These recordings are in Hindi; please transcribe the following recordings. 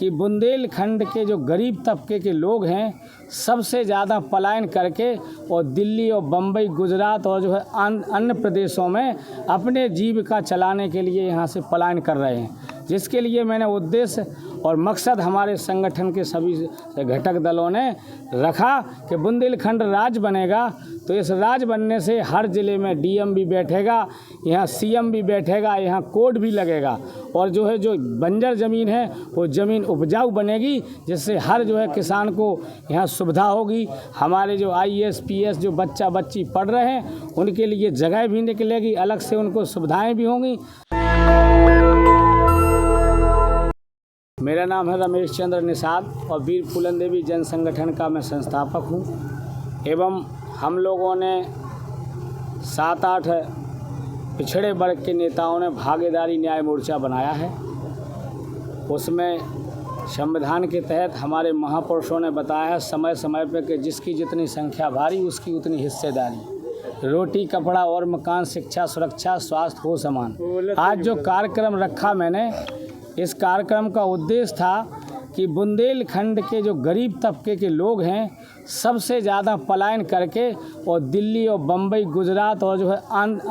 कि बुंदेलखंड के जो गरीब तबके के लोग हैं सबसे ज़्यादा पलायन करके और दिल्ली और बम्बई, गुजरात और जो है अन्य प्रदेशों में अपने जीविका चलाने के लिए यहाँ से पलायन कर रहे हैं, जिसके लिए मैंने उद्देश्य और मकसद हमारे संगठन के सभी घटक दलों ने रखा कि बुंदेलखंड राज्य बनेगा तो इस राज्य बनने से हर ज़िले में डीएम भी बैठेगा, यहाँ सीएम भी बैठेगा, यहाँ कोर्ट भी लगेगा और जो है जो बंजर ज़मीन है वो ज़मीन उपजाऊ बनेगी, जिससे हर जो है किसान को यहाँ सुविधा होगी। हमारे जो आईएएस पीएस जो बच्चा बच्ची पढ़ रहे हैं उनके लिए जगह भी निकलेगी, अलग से उनको सुविधाएँ भी होंगी। मेरा नाम है रमेश चंद्र निषाद और वीर फूलन देवी जन संगठन का मैं संस्थापक हूँ एवं हम लोगों ने 7-8 पिछड़े वर्ग के नेताओं ने भागीदारी न्याय मोर्चा बनाया है। उसमें संविधान के तहत हमारे महापुरुषों ने बताया है समय समय पर कि जिसकी जितनी संख्या भारी उसकी उतनी हिस्सेदारी, रोटी कपड़ा और मकान, शिक्षा सुरक्षा स्वास्थ्य हो समान। आज जो कार्यक्रम रखा मैंने, इस कार्यक्रम का उद्देश्य था कि बुंदेलखंड के जो गरीब तबके के लोग हैं सबसे ज़्यादा पलायन करके और दिल्ली और बम्बई, गुजरात और जो है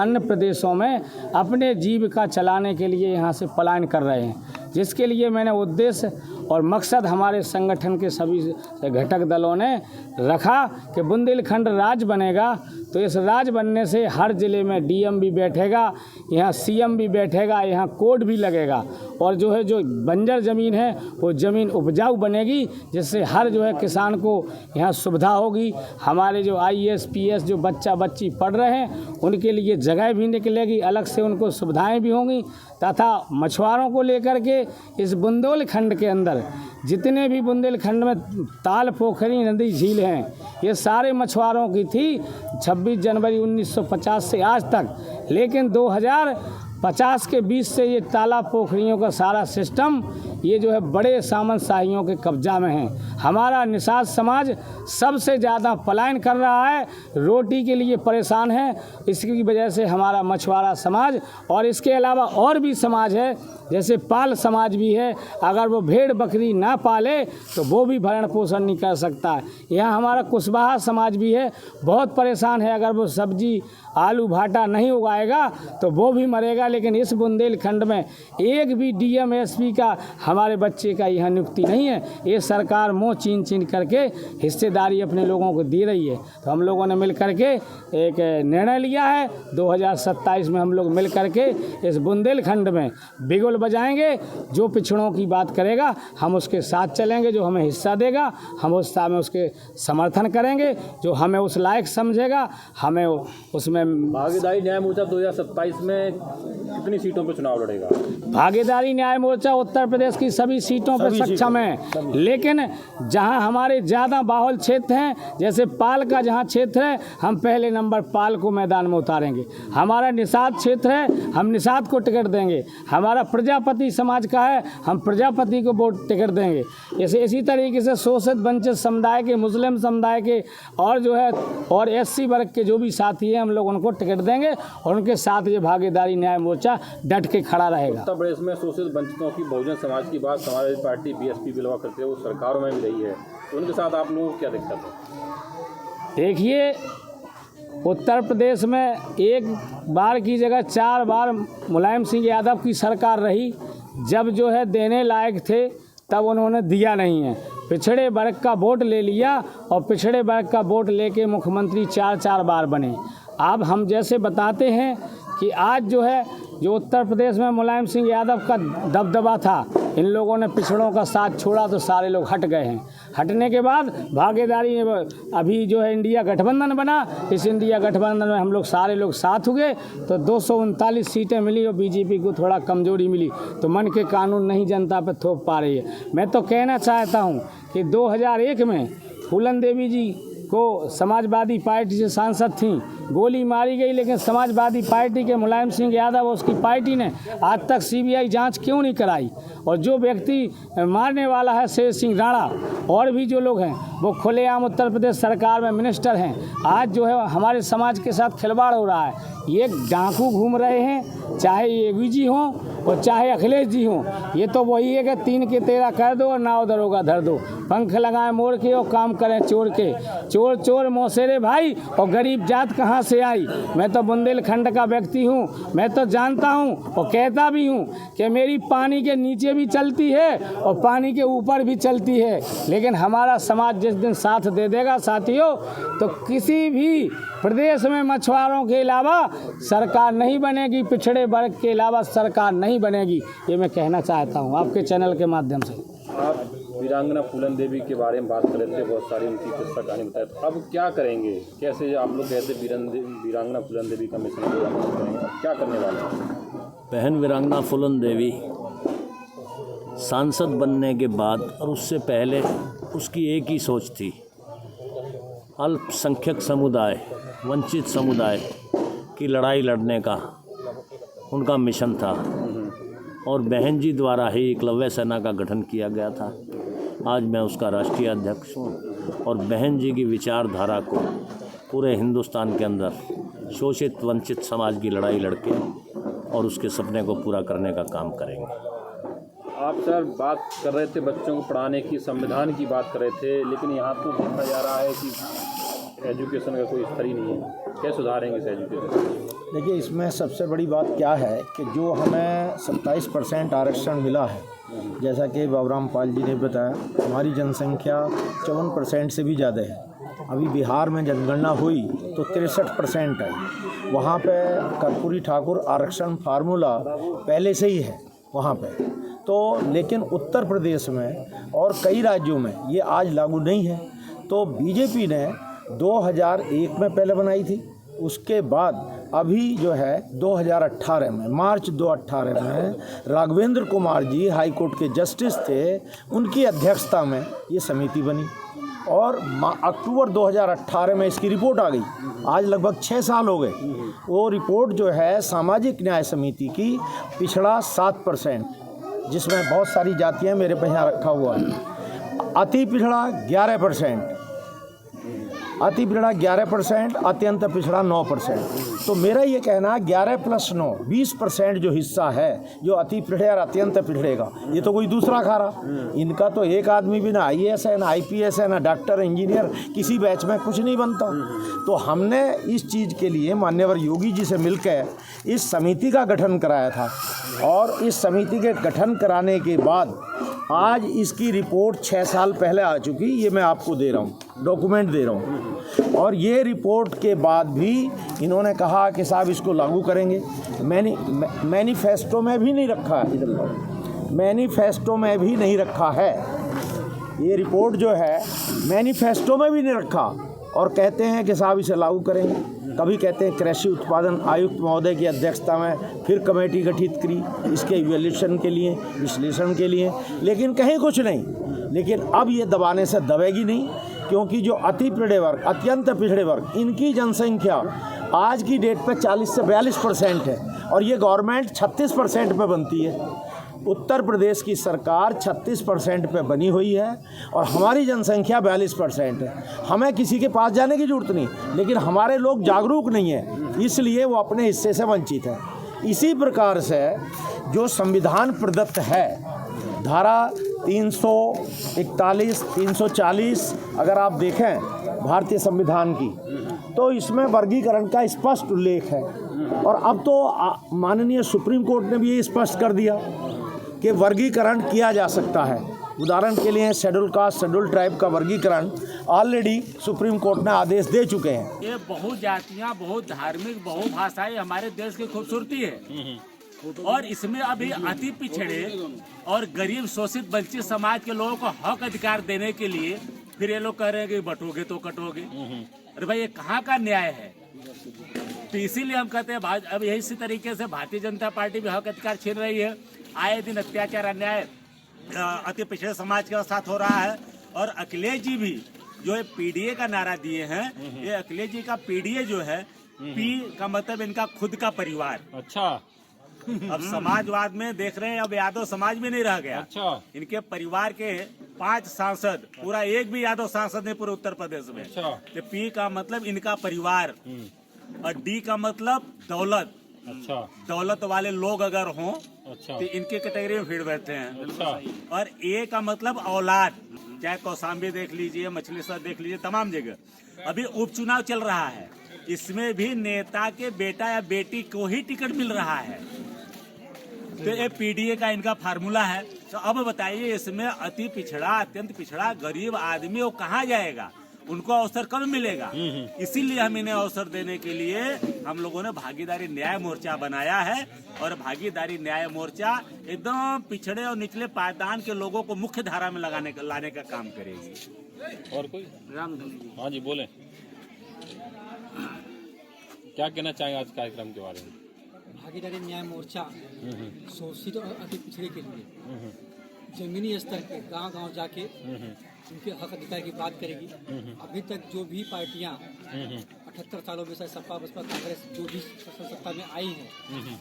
अन्य प्रदेशों में अपने जीविका चलाने के लिए यहाँ से पलायन कर रहे हैं, जिसके लिए मैंने उद्देश्य और मकसद हमारे संगठन के सभी घटक दलों ने रखा कि बुंदेलखंड राज्य बनेगा तो इस राज्य बनने से हर ज़िले में डीएम भी बैठेगा, यहाँ सीएम भी बैठेगा, यहाँ कोर्ट भी लगेगा और जो है जो बंजर ज़मीन है वो ज़मीन उपजाऊ बनेगी, जिससे हर जो है किसान को यहाँ सुविधा होगी। हमारे जो आईएएस पीएस जो बच्चा बच्ची पढ़ रहे हैं उनके लिए जगह भी निकलेगी, अलग से उनको सुविधाएँ भी होंगी तथा मछुआरों को लेकर के इस बुंदेलखंड के अंदर जितने भी बुंदेलखंड में ताल, पोखरी, नदी, झील हैं ये सारे मछुआरों की थी 26 जनवरी 1950 से आज तक, लेकिन 2050 के बीच से ये तालाब पोखरियों का सारा सिस्टम ये जो है बड़े सामंतशाहियों के कब्जा में है। हमारा निषाद समाज सबसे ज़्यादा पलायन कर रहा है, रोटी के लिए परेशान है, इसकी वजह से हमारा मछुआरा समाज और इसके अलावा और भी समाज है, जैसे पाल समाज भी है, अगर वो भेड़ बकरी ना पाले तो वो भी भरण पोषण नहीं कर सकता। यहाँ हमारा कुशवाहा समाज भी है, बहुत परेशान है, अगर वो सब्जी आलू भाटा नहीं उगाएगा तो वो भी मरेगा। लेकिन इस बुंदेलखंड में एक भी डीएम एसपी का हमारे बच्चे का यहाँ नियुक्ति नहीं है, ये सरकार मुँह चीन चीन करके हिस्सेदारी अपने लोगों को दे रही है। तो हम लोगों ने मिल करके एक निर्णय लिया है, 2027 में हम लोग मिल करके इस बुंदेलखंड में बिगुल बजाएंगे। जो पिछड़ों की बात करेगा हम उसके साथ चलेंगे, जो हमें हिस्सा देगा हम उस में उसके समर्थन करेंगे, जो हमें उस लायक समझेगा हमें उसमें। भागीदारी न्याय मोर्चा 2027 में कितनी सीटों पर चुनाव लड़ेगा? भागीदारी न्याय मोर्चा उत्तर प्रदेश की सभी सीटों पर सक्षम है, लेकिन जहां हमारे ज़्यादा बाहुल क्षेत्र हैं, जैसे पाल का जहां क्षेत्र है, हम पहले नंबर पाल को मैदान में उतारेंगे। हमारा निषाद क्षेत्र है, हम निषाद को टिकट देंगे। हमारा प्रजापति समाज का है, हम प्रजापति को वोट टिकट देंगे। इसी तरीके से शोषित वंचित समुदाय के, मुस्लिम समुदाय के और जो है और एससी वर्ग के जो भी साथी हैं हम लोग उनको टिकट देंगे और उनके साथ ये भागीदारी न्याय मोर्चा डट के खड़ा रहेगा। उत्तर प्रदेश में शोषित वंचितों की बहुजन समाज की बात समाजवादी पार्टी बीएसपी बिलवा करते हुए सरकारों में भी रही है, तो उनके साथ आप लोगों को क्या दिक्कत है? देखिए, उत्तर प्रदेश में एक बार की जगह 4 बार मुलायम सिंह यादव की सरकार रही, जब जो है देने लायक थे तब उन्होंने दिया नहीं है। पिछड़े वर्ग का वोट ले लिया और पिछड़े वर्ग का वोट लेके मुख्यमंत्री 4 बार बने। अब हम जैसे बताते हैं कि आज जो है जो उत्तर प्रदेश में मुलायम सिंह यादव का दबदबा था, इन लोगों ने पिछड़ों का साथ छोड़ा तो सारे लोग हट गए हैं। हटने के बाद भागीदारी अभी जो है इंडिया गठबंधन बना, इस इंडिया गठबंधन में हम लोग सारे लोग साथ हुए तो 239 सीटें मिली और बीजेपी को थोड़ा कमजोरी मिली, तो मन के कानून नहीं जनता पर थोप पा रही है। मैं तो कहना चाहता हूँ कि 2001 में फूलन देवी जी को समाजवादी पार्टी से सांसद थीं, गोली मारी गई, लेकिन समाजवादी पार्टी के मुलायम सिंह यादव और उसकी पार्टी ने आज तक सीबीआई जांच क्यों नहीं कराई। और जो व्यक्ति मारने वाला है शेर सिंह राणा और भी जो लोग हैं वो खुलेआम उत्तर प्रदेश सरकार में मिनिस्टर हैं। आज जो है हमारे समाज के साथ खिलवाड़ हो रहा है। ये डाकू घूम रहे हैं, चाहे योगी जी हों और चाहे अखिलेश जी हों। ये तो वही है कि 3 के 13 कर दो और नाव दरोगा धर दो, पंख लगाएं मोर के और काम करें चोर के। चोर चोर मौसेरे भाई और गरीब जात कहाँ से आई। मैं तो बुंदेलखंड का व्यक्ति हूँ, मैं तो जानता हूँ और कहता भी हूँ कि मेरी पानी के नीचे भी चलती है और पानी के ऊपर भी चलती है। लेकिन हमारा समाज जिस दिन साथ दे देगा साथियों, तो किसी भी प्रदेश में मछुआरों के अलावा सरकार नहीं बनेगी, पिछड़े वर्ग के अलावा सरकार नहीं बनेगी। ये मैं कहना चाहता हूँ आपके चैनल के माध्यम से। आप वीरांगना फूलन देवी के बारे में बात कर रहे थे, बहुत सारी उनकी किस्सा कहानी बताया, तो अब क्या करेंगे? कैसे आप लोग कहते वीरांगना फूलन देवी का मिशन पूरा करेंगे, क्या करने वाले हैं? बहन वीरांगना फूलन देवी सांसद बनने के बाद और उससे पहले उसकी एक ही सोच थी, अल्पसंख्यक समुदाय, वंचित समुदाय की लड़ाई लड़ने का उनका मिशन था। और बहन जी द्वारा ही एकलव्य सेना का गठन किया गया था। आज मैं उसका राष्ट्रीय अध्यक्ष हूँ और बहन जी की विचारधारा को पूरे हिंदुस्तान के अंदर शोषित वंचित समाज की लड़ाई लड़के और उसके सपने को पूरा करने का काम करेंगे। आप सर बात कर रहे थे बच्चों को पढ़ाने की, संविधान की बात कर रहे थे, लेकिन यहाँ तो देखा जा रहा है कि एजुकेशन का कोई स्तर ही नहीं है। क्या सुधारेंगे इस एजुकेशन? देखिए, इसमें सबसे बड़ी बात क्या है कि जो हमें 27% आरक्षण मिला है, जैसा कि बाबूराम पाल जी ने बताया, हमारी जनसंख्या 54% से भी ज़्यादा है। अभी बिहार में जनगणना हुई तो 63% आई। वहाँ पे कर्पूरी ठाकुर आरक्षण फार्मूला पहले से ही है वहाँ पे तो, लेकिन उत्तर प्रदेश में और कई राज्यों में ये आज लागू नहीं है। तो बीजेपी ने 2001 में पहले बनाई थी, उसके बाद अभी जो है 2018 में, मार्च 2018 में राघवेंद्र कुमार जी हाई कोर्ट के जस्टिस थे, उनकी अध्यक्षता में ये समिति बनी और अक्टूबर 2018 में इसकी रिपोर्ट आ गई। आज लगभग 6 साल हो गए। वो रिपोर्ट जो है सामाजिक न्याय समिति की, पिछड़ा 7%, जिसमें बहुत सारी जातियां मेरे पे यहाँ रखा हुआ है, अति पिछड़ा 11%, अति पिछड़ा 11%, अत्यंत पिछड़ा 9%। तो मेरा ये कहना 11 + 9 20% जो हिस्सा है जो अति पिछड़े और अत्यंत पिछड़े का, ये तो कोई दूसरा खा रहा। इनका तो एक आदमी भी ना IAS है, ना IPS है, ना डॉक्टर, इंजीनियर, किसी बैच में कुछ नहीं बनता। तो हमने इस चीज़ के लिए माननीय योगी जी से मिलकर इस समिति का गठन कराया था और इस समिति के गठन कराने के बाद आज इसकी रिपोर्ट 6 साल पहले आ चुकी, ये मैं आपको दे रहा हूँ, डॉक्यूमेंट दे रहा हूँ। और ये रिपोर्ट के बाद भी इन्होंने कहा कि साहब इसको लागू करेंगे। मैनिफेस्टो में भी नहीं रखा है, इधर मैनिफेस्टो में भी नहीं रखा है, ये रिपोर्ट जो है मैनिफेस्टो में भी नहीं रखा और कहते हैं कि साहब इसे लागू करेंगे। कभी कहते हैं कृषि उत्पादन आयुक्त महोदय की अध्यक्षता में फिर कमेटी गठित करी इसके इवैल्यूएशन के लिए, विश्लेषण के लिए, लेकिन कहीं कुछ नहीं। लेकिन अब ये दबाने से दबेगी नहीं, क्योंकि जो अति पिछड़े वर्ग, अत्यंत पिछड़े वर्ग, इनकी जनसंख्या आज की डेट पे 40 से 42% है और ये गवर्नमेंट 36% पे बनती है। उत्तर प्रदेश की सरकार 36% पे बनी हुई है और हमारी जनसंख्या 42% है। हमें किसी के पास जाने की ज़रूरत नहीं, लेकिन हमारे लोग जागरूक नहीं है, इसलिए वो अपने हिस्से से वंचित है। इसी प्रकार से जो संविधान प्रदत्त है, धारा 341, 340 अगर आप देखें भारतीय संविधान की, तो इसमें वर्गीकरण का स्पष्ट उल्लेख है। और अब तो माननीय सुप्रीम कोर्ट ने भी ये स्पष्ट कर दिया कि वर्गीकरण किया जा सकता है। उदाहरण के लिए शेड्यूल कास्ट, शेड्यूल ट्राइब का वर्गीकरण ऑलरेडी सुप्रीम कोर्ट ने आदेश दे चुके हैं। ये बहुजातियाँ, बहुत धार्मिक, बहुभाषाएं हमारे देश की खूबसूरती है और इसमें अभी अति पिछड़े और गरीब, शोषित, वंचित समाज के लोगों को हक अधिकार देने के लिए फिर ये लोग कह रहे हैं कि बटोगे तो कटोगे। अरे भाई, ये कहाँ का न्याय है? तो इसीलिए हम कहते हैं अब यही इसी तरीके से भारतीय जनता पार्टी भी हक अधिकार छीन रही है। आए दिन अत्याचार, अन्याय अति पिछड़े समाज के साथ हो रहा है। और अखिलेश जी भी जो है PDA का नारा दिए हैं, ये अखिलेश जी का PDA जो है पी का मतलब इनका खुद का परिवार। अच्छा अब समाजवाद में देख रहे हैं, अब यादव समाज में नहीं रह गया। अच्छा इनके परिवार के 5 सांसद, पूरा एक भी यादव सांसद नहीं पूरे उत्तर प्रदेश में। अच्छा तो पी का मतलब इनका परिवार और डी का मतलब दौलत। अच्छा दौलत वाले लोग अगर हों अच्छा तो इनके कैटेगरी में फिर बैठते हैं। अच्छा और ए का मतलब औलाद, चाहे कौसाम्बी देख लीजिए, मछली सर देख लीजिए, तमाम जगह अभी उपचुनाव चल रहा है, इसमें भी नेता के बेटा या बेटी को ही टिकट मिल रहा है। तो ये पीडीए का इनका फार्मूला है। तो अब बताइए, इसमें अति पिछड़ा, अत्यंत पिछड़ा गरीब आदमी वो कहाँ जाएगा? उनको अवसर कब मिलेगा? इसीलिए हम इन्हें अवसर देने के लिए हम लोगों ने भागीदारी न्याय मोर्चा बनाया है। और भागीदारी न्याय मोर्चा एकदम पिछड़े और निचले पायदान के लोगों को मुख्य धारा में लाने का काम करेगी। और कोई? हाँ जी बोलें, क्या कहना चाहेंगे आज कार्यक्रम के बारे में? भागीदारी न्याय मोर्चा शोषित और अति पिछड़े के लिए जमीनी स्तर पे गांव-गांव जाके उनके हक अधिकार की बात करेगी। अभी तक जो भी पार्टियां 78 सालों में से सपा बसपा कांग्रेस जो भी सत्ता में आई है,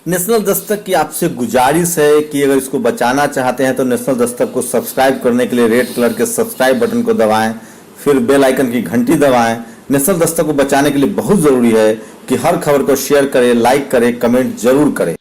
नेशनल दस्तक की आपसे गुजारिश है कि अगर इसको बचाना चाहते हैं तो नेशनल दस्तक को सब्सक्राइब करने के लिए रेड कलर के सब्सक्राइब बटन को दबाएं, फिर बेल आइकन की घंटी दबाएं। नेशनल दस्तक को बचाने के लिए बहुत जरूरी है कि हर खबर को शेयर करें, लाइक करें, कमेंट जरूर करें।